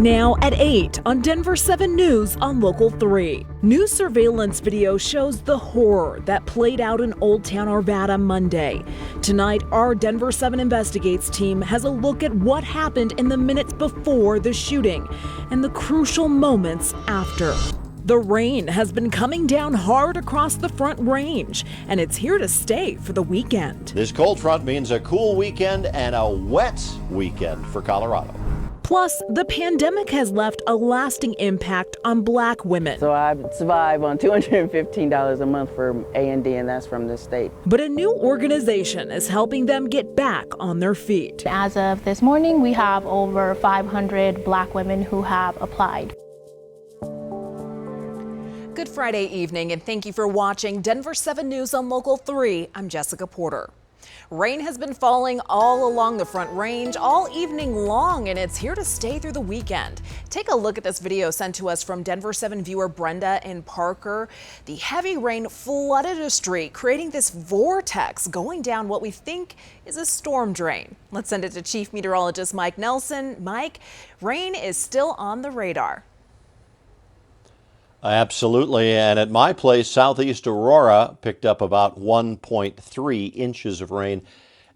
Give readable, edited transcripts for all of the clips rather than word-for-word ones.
Now at 8 on Denver 7 News on Local 3. New surveillance video shows the horror that played out in Old Town Arvada Monday. Tonight, our Denver 7 Investigates team has a look at what happened in the minutes before the shooting and the crucial moments after. The rain has been coming down hard across the Front Range, and it's here to stay for the weekend. This cold front means a cool weekend and a wet weekend for Colorado. Plus, the pandemic has left a lasting impact on Black women. So I survive on $215 a month for A&D, and that's from the state. But a new organization is helping them get back on their feet. As of this morning, we have over 500 Black women who have applied. Good Friday evening, and thank you for watching Denver 7 News on Local 3. I'm Jessica Porter. Rain has been falling all along the Front Range all evening long, and it's here to stay through the weekend. Take a look at this video sent to us from Denver 7 viewer Brenda in Parker. The heavy rain flooded a street, creating this vortex going down what we think is a storm drain. Let's send it to Chief Meteorologist Mike Nelson. Mike, rain is still on the radar. Absolutely, and at my place, southeast Aurora picked up about 1.3 inches of rain,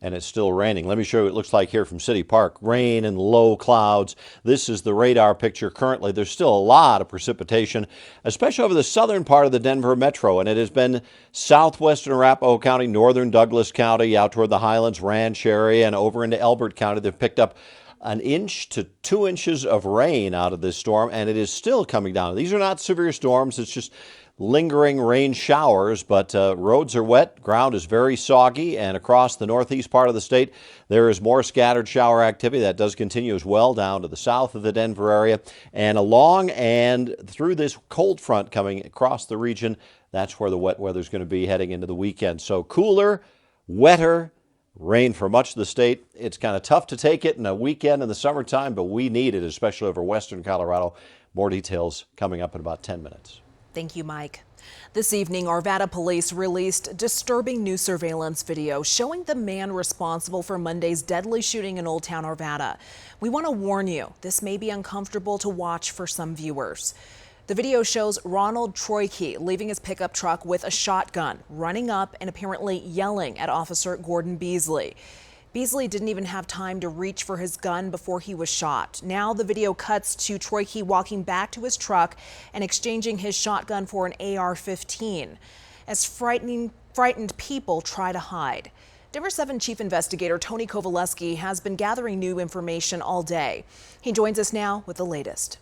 and it's still raining. Let me show you what it looks like here from City Park. Rain and low clouds. This is the radar picture currently. There's still a lot of precipitation, especially over the southern part of the Denver metro, and it has been southwestern Arapahoe County, northern Douglas County, out toward the Highlands Ranch area, and over into Elbert County. They've picked up 1 inch to 2 inches of rain out of this storm, and it is still coming down. These are not severe storms. It's just lingering rain showers, but roads are wet, ground is very soggy, and across the northeast part of the state, there is more scattered shower activity. That does continue as well down to the south of the Denver area, and along and through this cold front coming across the region. That's where the wet weather is going to be heading into the weekend. So cooler, wetter, rain for much of the state. It's kind of tough to take it in a weekend in the summertime, but we need it, especially over western Colorado. More details coming up in about 10 minutes. Thank you, Mike. This evening, Arvada police released disturbing new surveillance video showing the man responsible for Monday's deadly shooting in Old Town Arvada. We want to warn you, this may be uncomfortable to watch for some viewers. The video shows Ronald Troike leaving his pickup truck with a shotgun, running up and apparently yelling at Officer Gordon Beasley. Beasley didn't even have time to reach for his gun before he was shot. Now the video cuts to Troike walking back to his truck and exchanging his shotgun for an AR-15 as frightened people try to hide. Denver 7 Chief Investigator Tony Kovaleski has been gathering new information all day. He joins us now with the latest.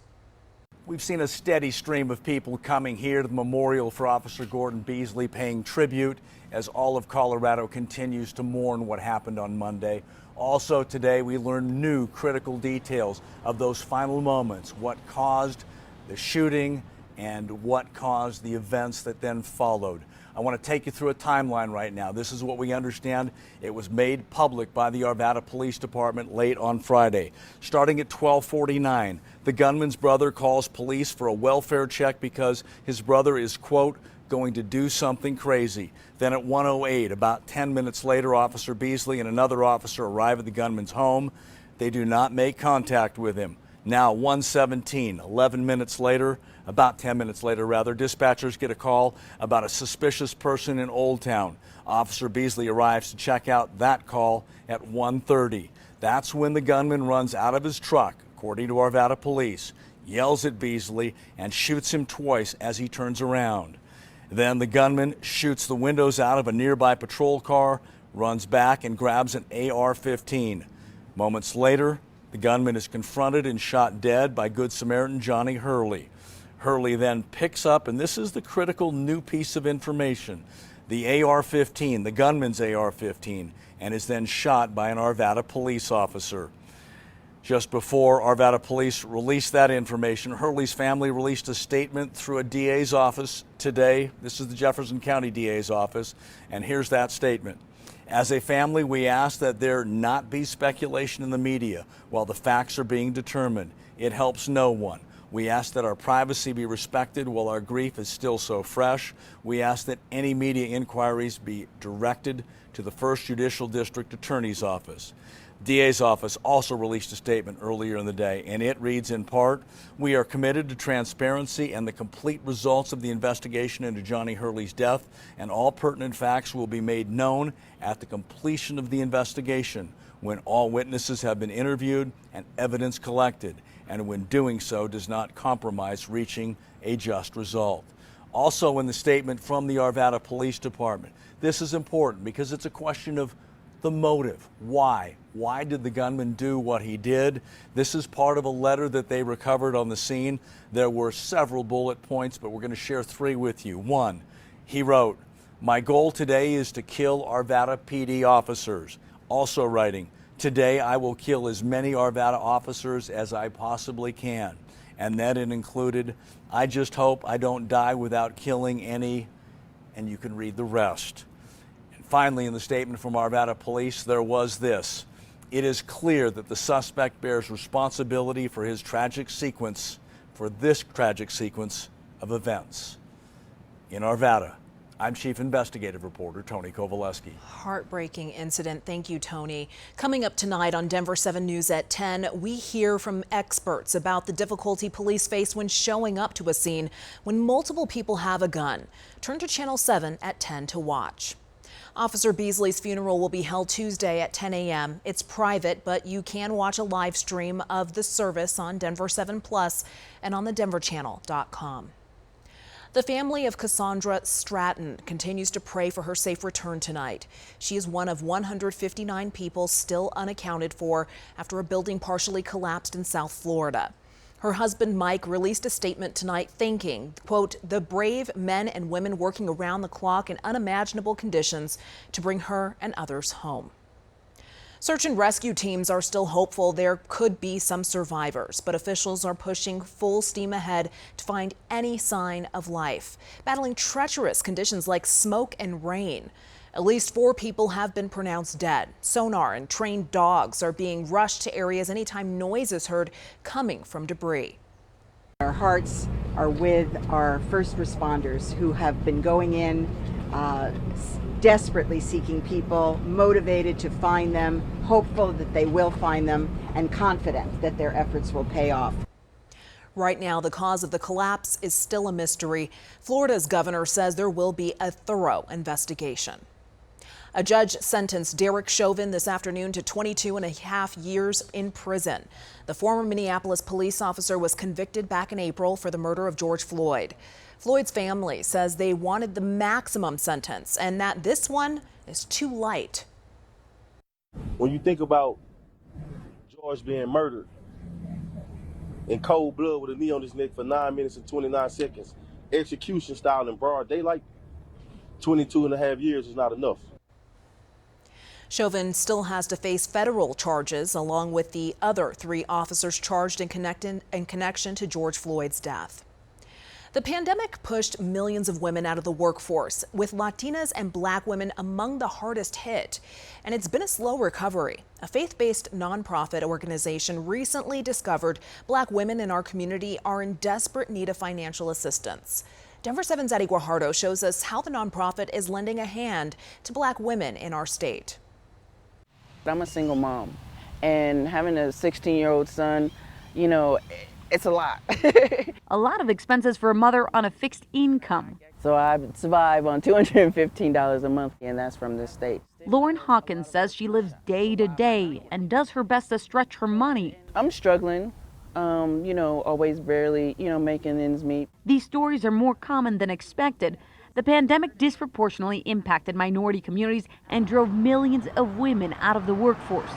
We've seen a steady stream of people coming here to the memorial for Officer Gordon Beasley, paying tribute as all of Colorado continues to mourn what happened on Monday. Also today, we learned new critical details of those final moments, what caused the shooting and what caused the events that then followed. I want to take you through a timeline right now. This is what we understand. It was made public by the Arvada Police Department late on Friday. Starting at 12:49, the gunman's brother calls police for a welfare check because his brother is, quote, going to do something crazy. Then at 1:08, about 10 minutes later, Officer Beasley and another officer arrive at the gunman's home. They do not make contact with him. Now 1:17, 11 minutes later, about 10 minutes later rather, dispatchers get a call about a suspicious person in Old Town. Officer Beasley arrives to check out that call at 1:30. That's when the gunman runs out of his truck, according to Arvada police, yells at Beasley and shoots him twice as he turns around. Then the gunman shoots the windows out of a nearby patrol car, runs back and grabs an AR-15. Moments later, the gunman is confronted and shot dead by Good Samaritan Johnny Hurley. Hurley then picks up, and this is the critical new piece of information, the AR-15, the gunman's AR-15, and is then shot by an Arvada police officer. Just before Arvada police released that information, Hurley's family released a statement through a DA's office today. This is the Jefferson County DA's office, and here's that statement. As a family, we ask that there not be speculation in the media while the facts are being determined. It helps no one. We ask that our privacy be respected while our grief is still so fresh. We ask that any media inquiries be directed to the 1st Judicial District Attorney's Office. DA's office also released a statement earlier in the day, and it reads in part, "We are committed to transparency and the complete results of the investigation into Johnny Hurley's death, and all pertinent facts will be made known at the completion of the investigation, when all witnesses have been interviewed and evidence collected, and when doing so does not compromise reaching a just result." Also in the statement from the Arvada Police Department, this is important because it's a question of the motive. Why? Why did the gunman do what he did? This is part of a letter that they recovered on the scene. There were several bullet points, but we're going to share 3 with you. 1, he wrote, "My goal today is to kill Arvada PD officers." Also writing, "Today I will kill as many Arvada officers as I possibly can." And then it included, "I just hope I don't die without killing any," and you can read the rest. Finally, in the statement from Arvada Police, there was this: "It is clear that the suspect bears responsibility for this tragic sequence of events." In Arvada, I'm Chief Investigative Reporter Tony Kovaleski. Heartbreaking incident. Thank you, Tony. Coming up tonight on Denver7 News at 10, we hear from experts about the difficulty police face when showing up to a scene when multiple people have a gun. Turn to Channel 7 at 10 to watch. Officer Beasley's funeral will be held Tuesday at 10 a.m. It's private, but you can watch a live stream of the service on Denver7 Plus and on the denverchannel.com. The family of Cassandra Stratton continues to pray for her safe return tonight. She is one of 159 people still unaccounted for after a building partially collapsed in South Florida. Her husband, Mike, released a statement tonight thanking, quote, "the brave men and women working around the clock in unimaginable conditions to bring her and others home." Search and rescue teams are still hopeful there could be some survivors, but officials are pushing full steam ahead to find any sign of life, battling treacherous conditions like smoke and rain. At least 4 people have been pronounced dead. Sonar and trained dogs are being rushed to areas anytime noise is heard coming from debris. Our hearts are with our first responders who have been going in, desperately seeking people, motivated to find them, hopeful that they will find them, and confident that their efforts will pay off. Right now, the cause of the collapse is still a mystery. Florida's governor says there will be a thorough investigation. A judge sentenced Derek Chauvin this afternoon to 22.5 years in prison. The former Minneapolis police officer was convicted back in April for the murder of George Floyd. Floyd's family says they wanted the maximum sentence and that this one is too light. When you think about George being murdered in cold blood with a knee on his neck for 9 minutes and 29 seconds, execution style in broad daylight, 22.5 years is not enough. Chauvin still has to face federal charges along with the other 3 officers charged in connection to George Floyd's death. The pandemic pushed millions of women out of the workforce, with Latinas and Black women among the hardest hit. And it's been a slow recovery. A faith-based nonprofit organization recently discovered Black women in our community are in desperate need of financial assistance. Denver7's Eddie Guajardo shows us how the nonprofit is lending a hand to Black women in our state. I'm a single mom, and having a 16-year-old son, you know, it's a lot. A lot of expenses for a mother on a fixed income. So I survive on $215 a month, and that's from this state. Lauren Hawkins says she lives day to day and does her best to stretch her money. I'm struggling, always barely, making ends meet. These stories are more common than expected. The pandemic disproportionately impacted minority communities and drove millions of women out of the workforce.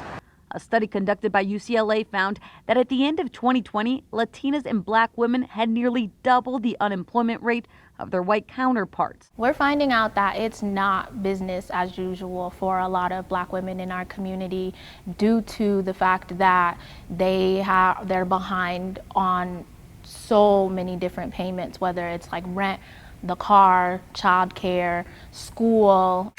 A study conducted by UCLA found that at the end of 2020, Latinas and Black women had nearly double the unemployment rate of their white counterparts. We're finding out that it's not business as usual for a lot of Black women in our community due to the fact that they're behind on so many different payments, whether it's like rent, the car, childcare, school.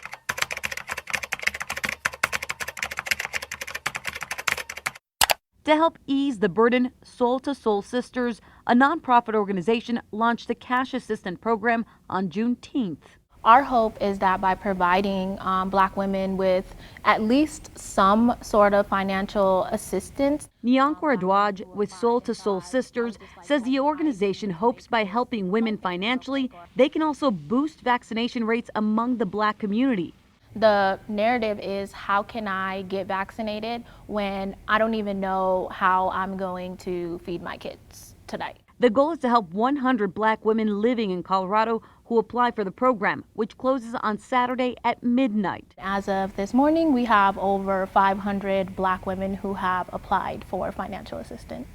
To help ease the burden, Soul to Soul Sisters, a nonprofit organization, launched the Cash Assistant Program on Juneteenth. Our hope is that by providing Black women with at least some sort of financial assistance. Nyankwa Adwaj with Soul to Soul Sisters says the organization hopes by helping women financially, they can also boost vaccination rates among the Black community. The narrative is, how can I get vaccinated when I don't even know how I'm going to feed my kids tonight? The goal is to help 100 Black women living in Colorado who apply for the program, which closes on Saturday at midnight. As of this morning, we have over 500 Black women who have applied for financial assistance.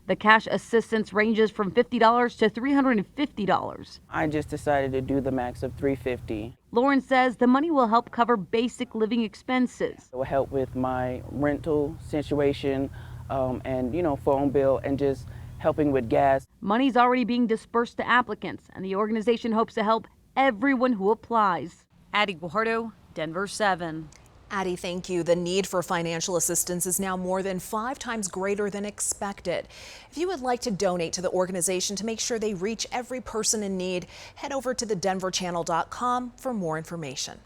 The cash assistance ranges from $50 to $350. I just decided to do the max of $350. Lauren says the money will help cover basic living expenses. It will help with my rental situation and, phone bill and just helping with gas. Money's already being dispersed to applicants, and the organization hopes to help everyone who applies. Addie Guajardo, Denver 7. Addie, thank you. The need for financial assistance is now more than 5 times greater than expected. If you would like to donate to the organization to make sure they reach every person in need, head over to thedenverchannel.com for more information.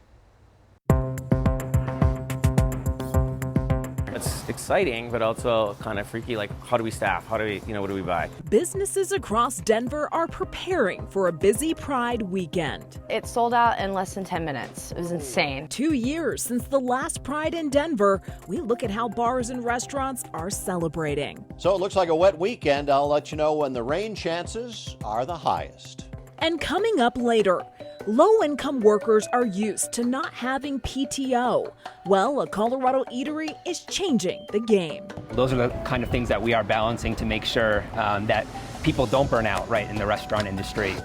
It's exciting, but also kind of freaky. Like, how do we staff? How do we, what do we buy? Businesses across Denver are preparing for a busy Pride weekend. It sold out in less than 10 minutes. It was insane. 2 years since the last Pride in Denver, we look at how bars and restaurants are celebrating. So it looks like a wet weekend. I'll let you know when the rain chances are the highest. And coming up later, low-income workers are used to not having PTO. Well, a Colorado eatery is changing the game. Those are the kind of things that we are balancing to make sure that people don't burn out right in the restaurant industry.